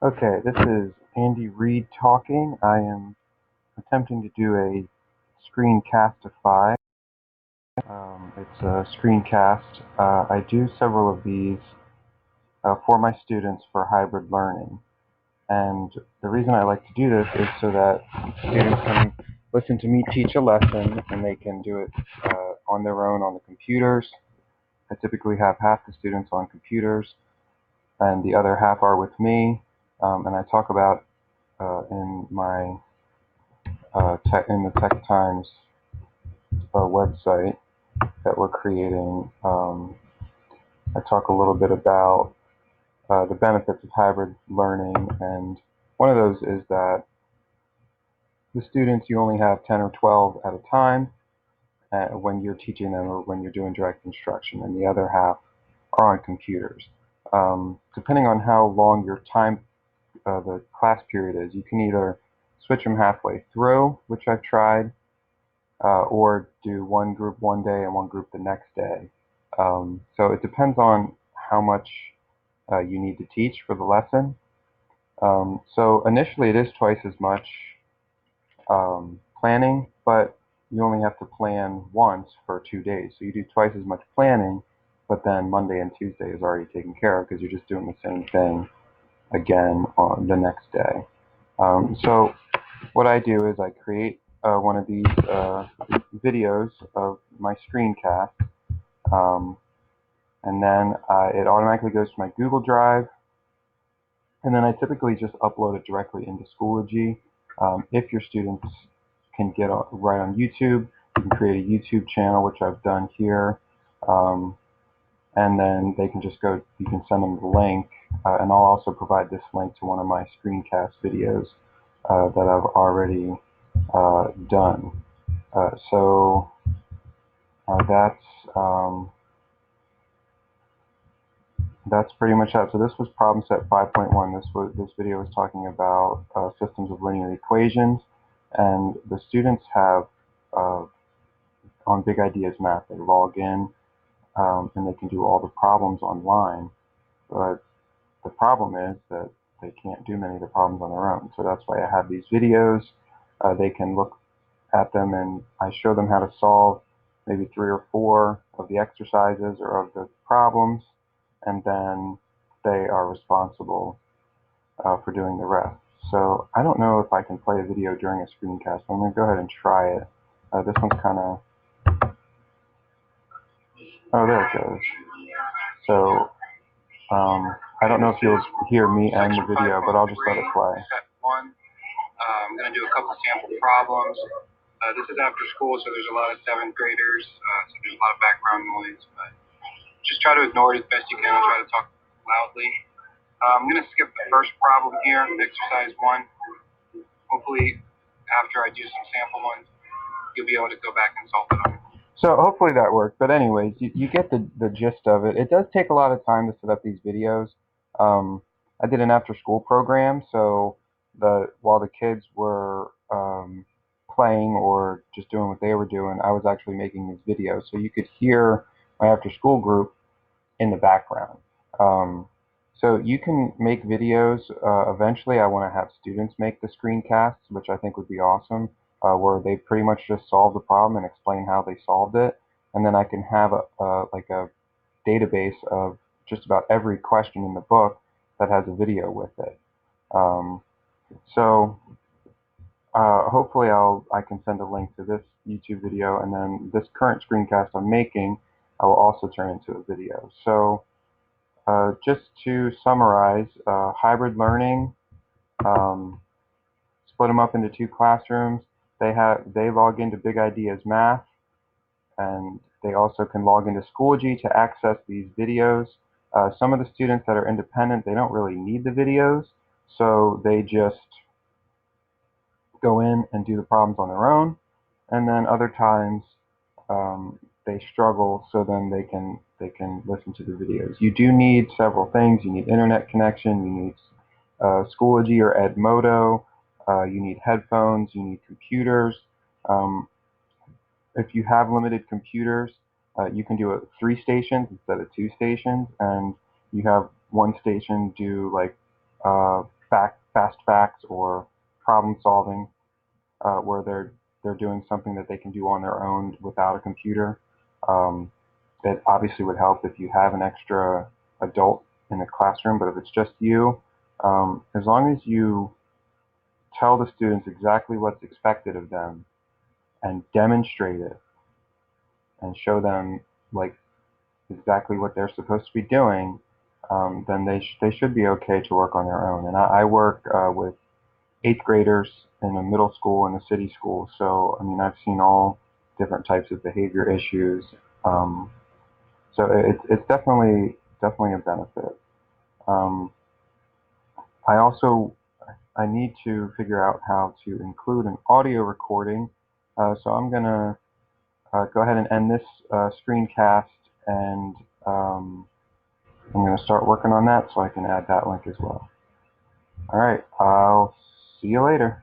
Okay, this is Andy Reid talking. I am attempting to do a screencastify. It's a screencast. I do several of these for my students for hybrid learning. And the reason I like to do this is so that students can listen to me teach a lesson and they can do it on their own on the computers. I typically have half the students on computers and the other half are with me. And I talk about in my in the Tech Times website that we're creating. I talk a little bit about the benefits of hybrid learning, and one of those is that the students, you only have 10 or 12 at a time when you're teaching them or when you're doing direct instruction, and the other half are on computers. Depending on how long your time, the class period is, you can either switch them halfway through, which I've tried, or do one group one day and one group the next day. So it depends on how much you need to teach for the lesson. So initially it is twice as much planning, but you only have to plan once for 2 days. So you do twice as much planning, but then Monday and Tuesday is already taken care of because you're just doing the same thing again on the next day. So what I do is I create one of these videos of my screencast, um, and then it automatically goes to my Google Drive, and then I typically just upload it directly into Schoology. If your students can get right on YouTube, you can create a YouTube channel, which I've done here, um, and then they can just go, you can send them the link, and I'll also provide this link to one of my screencast videos that I've already done. So um, that's pretty much that. So this was problem set 5.1. This video was talking about systems of linear equations, and the students have on Big Ideas Math, they log in and they can do all the problems online. But the problem is that they can't do many of the problems on their own. So that's why I have these videos. They can look at them and I show them how to solve maybe 3 or 4 of the exercises or of the problems, and then they are responsible for doing the rest. So I don't know if I can play a video during a screencast. I'm going to go ahead and try it. This one's kind of, oh, there it goes. So I don't know if you'll hear me end the video, but I'll just let it play. Step 1, I'm going to do a couple sample problems. This is after school, so there's a lot of 7th graders, so there's a lot of background noise, but just try to ignore it as best you can. I'll try to talk loudly. I'm going to skip the first problem here, exercise 1. Hopefully, after I do some sample ones, you'll be able to go back and solve it on it. So hopefully that worked. But anyways, you get the gist of it. It does take a lot of time to set up these videos. I did an after-school program, so while the kids were playing or just doing what they were doing, I was actually making these videos. So you could hear my after-school group in the background. So you can make videos. Eventually, I want to have students make the screencasts, which I think would be awesome, where they pretty much just solve the problem and explain how they solved it. And then I can have like a database of just about every question in the book that has a video with it. Um, so hopefully I can send a link to this YouTube video, and then this current screencast I'm making, I will also turn into a video. So just to summarize, hybrid learning, um, split them up into 2 classrooms. They log into Big Ideas Math, and they also can log into Schoology to access these videos. Some of the students that are independent, they don't really need the videos, so they just go in and do the problems on their own. And then other times they struggle, so then they can listen to the videos. You do need several things. You need internet connection. You need Schoology or Edmodo. You need headphones. You need computers. Um, if you have limited computers, you can do 3 stations instead of 2 stations, and you have one station do like fast facts or problem solving, where they're doing something that they can do on their own without a computer. It obviously would help if you have an extra adult in the classroom, but if it's just you, as long as you tell the students exactly what's expected of them and demonstrate it and show them like exactly what they're supposed to be doing, then they should be okay to work on their own. And I work with 8th graders in a middle school and a city school, so I mean I've seen all different types of behavior issues. Um, so it's definitely a benefit. Um, I need to figure out how to include an audio recording. So I'm gonna go ahead and end this screencast, and I'm gonna start working on that so I can add that link as well. All right, I'll see you later.